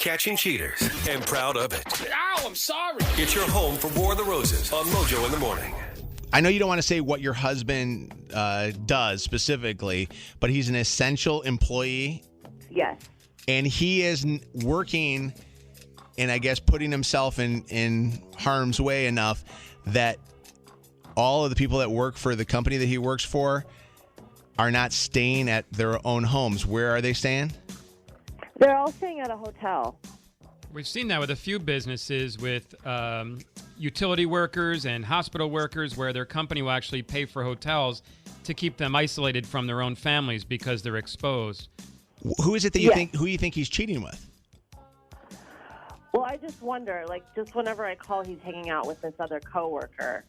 catching cheaters, and proud of it. Ow, I'm sorry. It's your home for War of the Roses on Mojo in the Morning. I know you don't want to say what your husband does specifically, but he's an essential employee. Yes. And he is working and I guess putting himself in harm's way enough that all of the people that work for the company that he works for are not staying at their own homes. Where are they staying? They're all staying at a hotel. We've seen that with a few businesses with utility workers and hospital workers where their company will actually pay for hotels to keep them isolated from their own families because they're exposed. Who is it that you think? Who you think he's cheating with? Well, I just wonder, just whenever I call, he's hanging out with this other coworker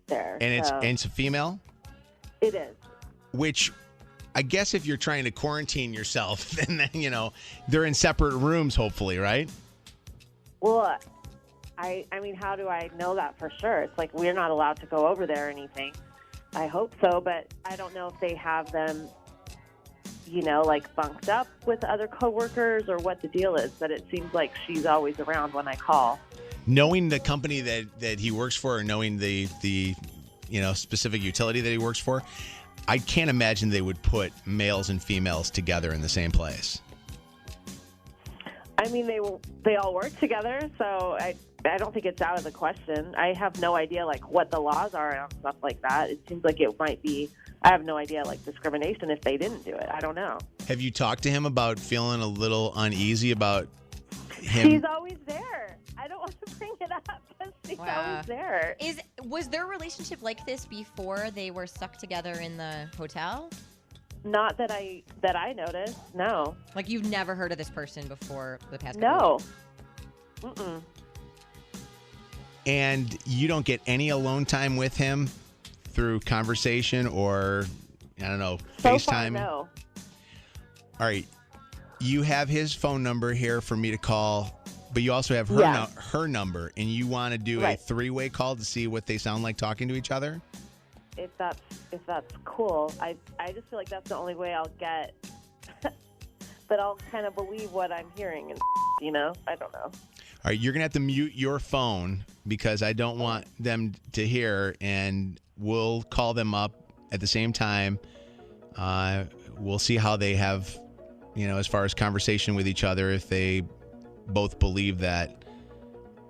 there. And it's a female? It is. Which, I guess if you're trying to quarantine yourself, then, they're in separate rooms, hopefully, right? Well, I mean, how do I know that for sure? It's like we're not allowed to go over there or anything. I hope so, but I don't know if they have them, bunked up with other coworkers or what the deal is, but it seems like she's always around when I call. Knowing the company that he works for or knowing the specific utility that he works for, I can't imagine they would put males and females together in the same place. I mean, they all work together, so I don't think it's out of the question. I have no idea, what the laws are and stuff like that. It seems like it might be, I have no idea, discrimination if they didn't do it. I don't know. Have you talked to him about feeling a little uneasy about him? He's always there. I don't want to bring it up because he's always there. Was their relationship like this before they were stuck together in the hotel? Not that I noticed, no. You've never heard of this person before the past couple weeks? No. Mm-mm. And you don't get any alone time with him through conversation or, I don't know, FaceTime? So far, no. All right. You have his phone number here for me to call, but you also have her number, and you want to do a three-way call to see what they sound like talking to each other? If that's cool. I just feel like that's the only way I'll get that I'll kind of believe what I'm hearing and I don't know. All right, you're going to have to mute your phone because I don't want them to hear, and we'll call them up at the same time. We'll see how they have, as far as conversation with each other, if they both believe that,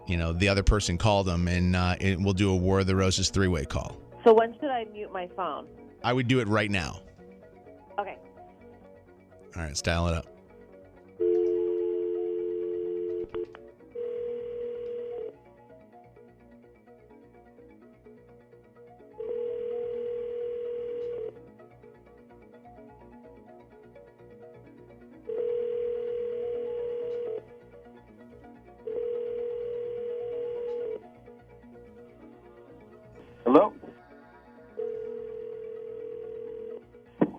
the other person called them, and we'll do a War of the Roses three-way call. So when should I mute my phone? I would do it right now. Okay. All right, let's dial it up. Hello?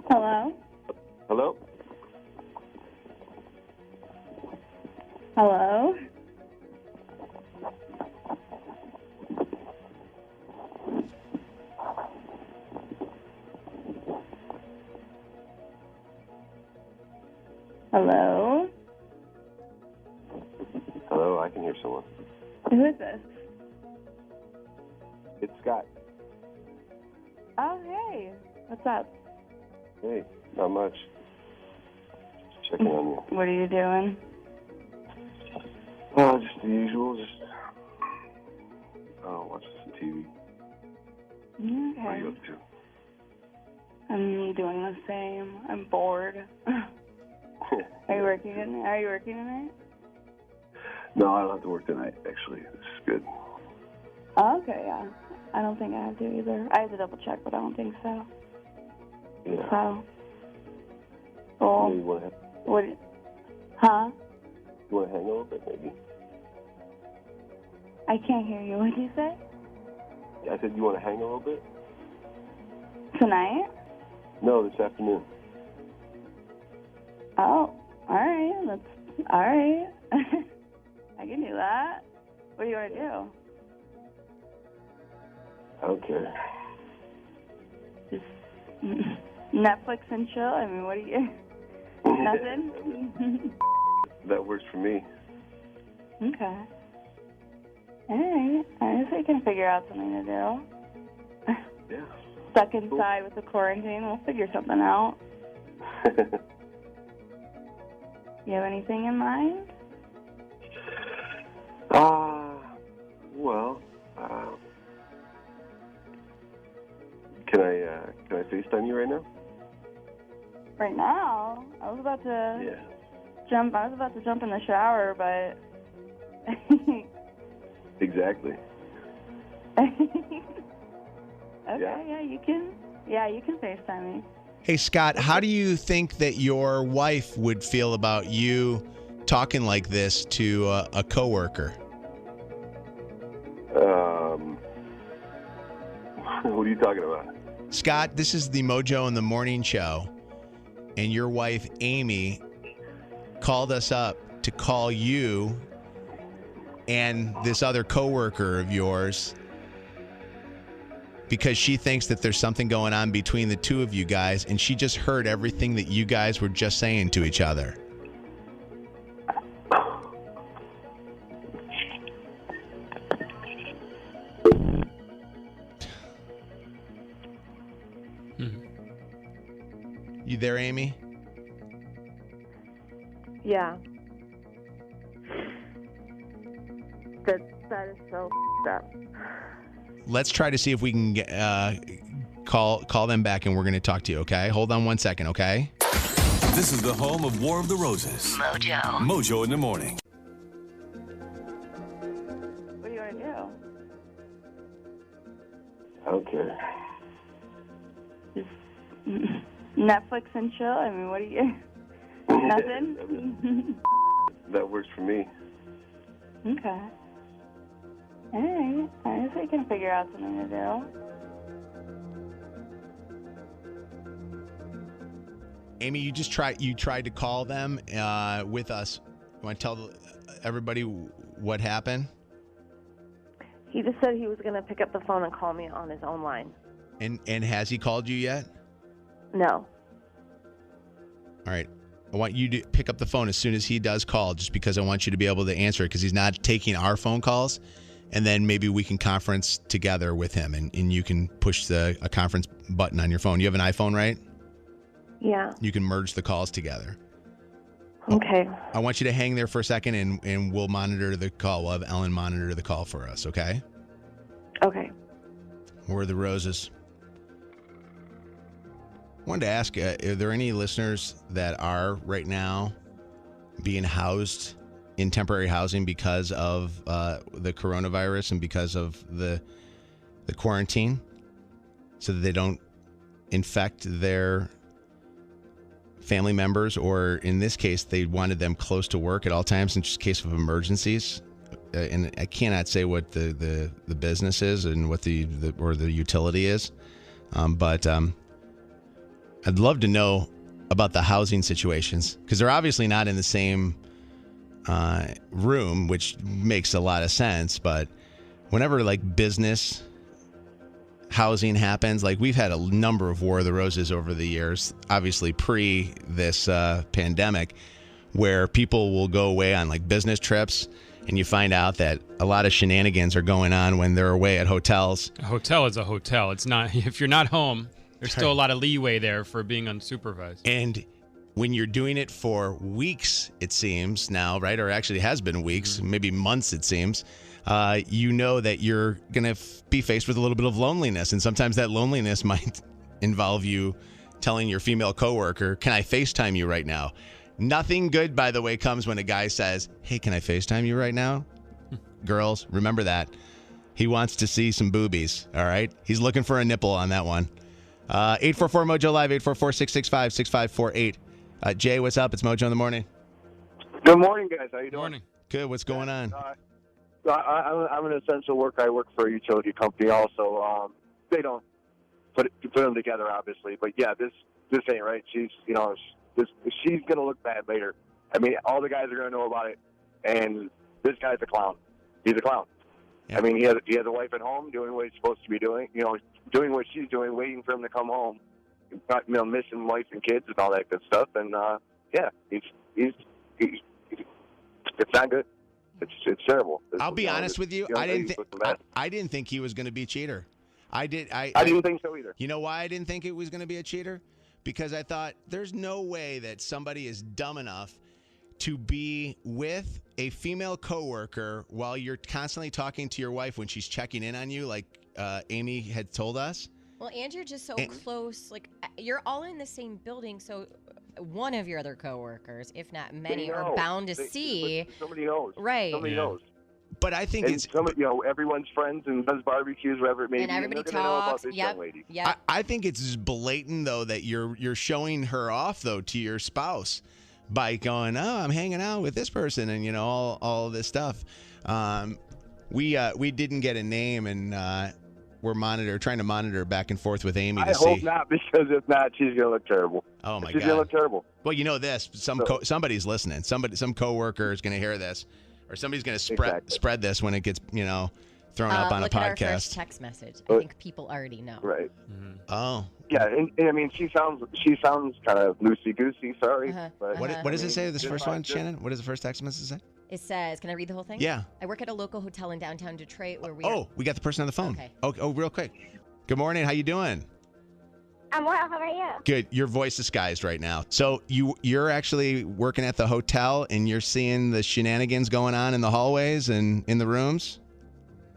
Hello? Hello? Hello? Hello? Hello, I can hear someone. Who is this? It's Scott. Oh, hey. What's up? Hey, not much. Just checking on you. What are you doing? Oh, just the usual. Watching some TV. Okay. What are you up to? I'm doing the same. I'm bored. Are you working tonight? No, I don't have to work tonight, actually. This is good. Oh, okay, yeah. I don't think I have to either. I have to double check, but I don't think so. Yeah. So. Well, Maybe you want to what? Huh? You want to hang a little bit, maybe? I can't hear you. What did you say? I said you want to hang a little bit? Tonight? No, this afternoon. Oh, all right. All right. I can do that. What do you want to do? I don't care. Just Netflix and chill? I mean, what do you... Nothing? That works for me. Okay. All right. I guess we can figure out something to do. Yeah. Stuck inside with the quarantine, we'll figure something out. You have anything in mind? Well, can I FaceTime you right now? Right now? I was about to Yeah. jump in the shower, but Exactly. okay, Yeah. yeah, you can FaceTime me. Hey, Scott, how do you think that your wife would feel about you talking like this to a coworker? What are you talking about? Scott, this is the Mojo in the Morning Show, and your wife, Amy, called us up to call you and this other coworker of yours because she thinks that there's something going on between the two of you guys, and she just heard everything that you guys were just saying to each other. You there, Amy? Yeah. That is so up. Let's try to see if we can get, call them back, and we're going to talk to you, okay? Hold on 1 second, okay? This is the home of War of the Roses. Mojo. Mojo in the Morning. What do you want to Okay. do? Netflix and chill? I mean, what do you... Nothing? That works for me. Okay. All right. I guess we can figure out something to do. Amy, you tried to call them with us. You want to tell everybody what happened? He just said he was going to pick up the phone and call me on his own line. And has he called you yet? No. All right. I want you to pick up the phone as soon as he does call, just because I want you to be able to answer it, because he's not taking our phone calls. And then maybe we can conference together with him, and you can push a conference button on your phone. You have an iPhone, right? Yeah. You can merge the calls together. Okay. I want you to hang there for a second, and we'll monitor the call. We'll have Ellen monitor the call for us, okay? Okay. Where are the roses? I wanted to ask, are there any listeners that are right now being housed in temporary housing because of the coronavirus and because of the quarantine, so that they don't infect their family members, or in this case, they wanted them close to work at all times in just case of emergencies? And I cannot say what the business is and what the utility is, but I'd love to know about the housing situations, because they're obviously not in the same room, which makes a lot of sense. But whenever like business housing happens, like we've had a number of War of the Roses over the years, obviously pre this pandemic, where people will go away on like business trips, and you find out that a lot of shenanigans are going on when they're away at hotels. A hotel is a hotel. It's not, if you're not home, there's still a lot of leeway there for being unsupervised. And when you're doing it for weeks, it seems now, right? Or actually has been weeks, maybe months, it seems. You know that you're going to be faced with a little bit of loneliness. And sometimes that loneliness might involve you telling your female coworker, can I FaceTime you right now? Nothing good, by the way, comes when a guy says, hey, can I FaceTime you right now? Girls, remember that. He wants to see some boobies, all right? He's looking for a nipple on that one. 844-MOJO Live, 844-665-6548. Jay, what's up? It's Mojo in the Morning. Good morning, guys. How you doing? Morning. Good. What's going on? I'm an essential worker. I work for a utility company also. They don't put them together, obviously. But, yeah, this ain't right. She's going to look bad later. I mean, all the guys are going to know about it. And this guy's a clown. He's a clown. Yeah. I mean, he has a wife at home doing what he's supposed to be doing, doing what she's doing, waiting for him to come home, missing wife and kids and all that good stuff. And, yeah, he's it's not good. It's terrible. I'll be honest with you. I didn't think he was going to be a cheater. I didn't think so either. You know why I didn't think it was going to be a cheater? Because I thought there's no way that somebody is dumb enough to be with a female coworker while you're constantly talking to your wife when she's checking in on you, like Amy had told us. Well, and you're just so close. Like, you're all in the same building, so one of your other coworkers, if not many, are bound to see. Somebody knows. Right. Somebody knows. But I think it's everyone's friends and does barbecues, wherever it may and be. Everybody and they're gonna know about this yep. young lady. Yep. I think it's just blatant though that you're showing her off though to your spouse by going, oh, I'm hanging out with this person, and all this stuff. We didn't get a name, and we're trying to monitor back and forth with Amy to see. I hope not, because if not, she's gonna look terrible. Oh my God, she's gonna look terrible. Well, you know this. Somebody's listening. Some coworker is gonna hear this, or somebody's gonna spread this when it gets thrown up on a podcast. Look at our first text message. I think people already know. Right. Mm-hmm. Oh. Yeah, and I mean, she sounds kind of loosey goosey. Sorry. But What does it say? This first one, Shannon. What does the first text message say? It says, can I read the whole thing? Yeah. I work at a local hotel in downtown Detroit where we. Oh, we got the person on the phone. Okay. Oh, real quick. Good morning. How you doing? I'm well. How are you? Good. Your voice disguised right now. So you're actually working at the hotel and you're seeing the shenanigans going on in the hallways and in the rooms?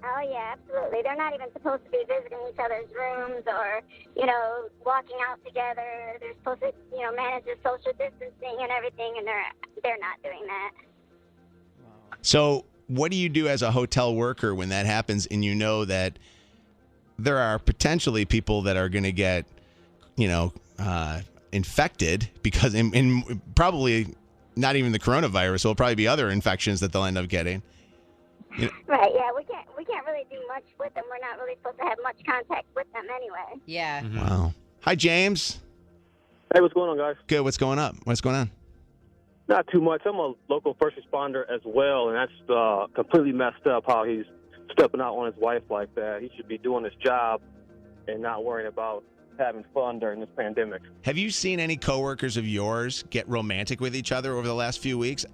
Oh, yeah, absolutely. They're not even supposed to be visiting each other's rooms or, walking out together. They're supposed to, manage the social distancing and everything, and they're not doing that. So what do you do as a hotel worker when that happens and you know that there are potentially people that are going to get, infected because in probably not even the coronavirus, it'll probably be other infections that they'll end up getting. Right, yeah, we can't really do much with them. We're not really supposed to have much contact with them anyway. Yeah. Mm-hmm. Wow. Hi, James. Hey, what's going on, guys? Good. What's going on? Not too much. I'm a local first responder as well, and that's completely messed up how he's stepping out on his wife like that. He should be doing his job and not worrying about having fun during this pandemic. Have you seen any coworkers of yours get romantic with each other over the last few weeks?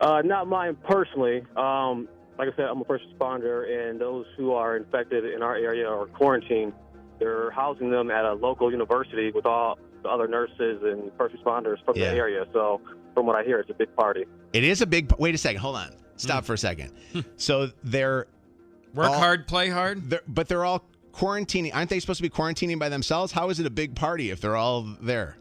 Not mine personally. Like I said, I'm a first responder, and those who are infected in our area are quarantined. They're housing them at a local university with all the other nurses and first responders from the area. So from what I hear, it's a big party. It is a big... Wait a second. Hold on. Stop for a second. So they're... Work hard, play hard? But they're all quarantining. Aren't they supposed to be quarantining by themselves? How is it a big party if they're all there?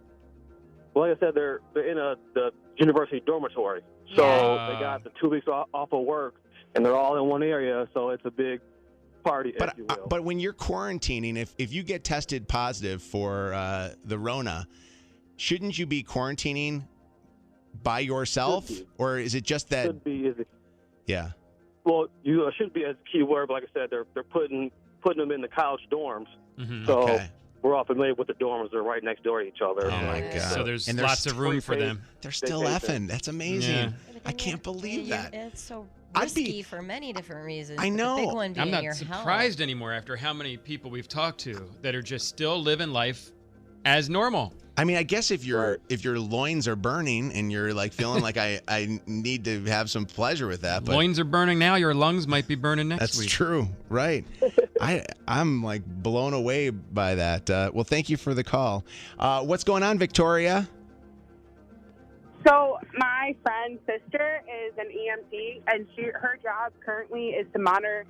Well, like I said, they're in the university dormitory. So they got the 2 weeks off of work, and they're all in one area, so it's a big party, if you will. But when you're quarantining, if you get tested positive for the Rona, shouldn't you be quarantining by yourself? Or is it just that... Should be. Yeah. Well, you should be as a key word, but like I said, they're putting them in the college dorms. Mm-hmm. So we're all familiar with the dorms. They're right next door to each other. Oh, my God. So there's lots of room for them. They're still effing. That's amazing. Yeah. I can't believe that. It's so risky for many different reasons. I know. The big one being I'm not your surprised anymore after how many people we've talked to that are just still living life as normal. I mean, I guess if your loins are burning and you're like feeling like I need to have some pleasure with that, but Loins are burning now. Your lungs might be burning next week. That's true, right? I'm like blown away by that. Well, thank you for the call. What's going on, Victoria? So my friend's sister is an EMT, and her job currently is to monitor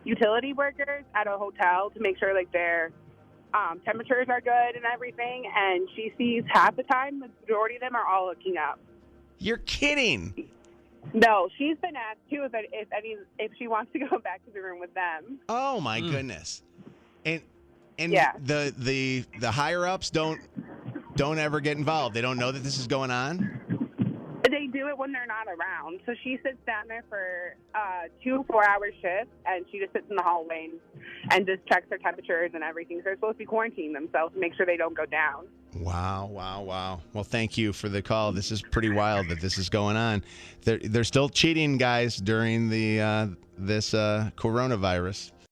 utility workers at a hotel to make sure like their temperatures are good and everything. And she sees half the time the majority of them are all looking up. You're kidding. No, she's been asked too if she wants to go back to the room with them. Oh my goodness. And yeah. the higher ups don't ever get involved. They don't know that this is going on. They do it when they're not around. So she sits down there for 2 4-hour shifts, and she just sits in the hallway and just checks their temperatures and everything. So they're supposed to be quarantining themselves to make sure they don't go down. Wow. Well, thank you for the call. This is pretty wild that this is going on. They're still cheating, guys, during this coronavirus.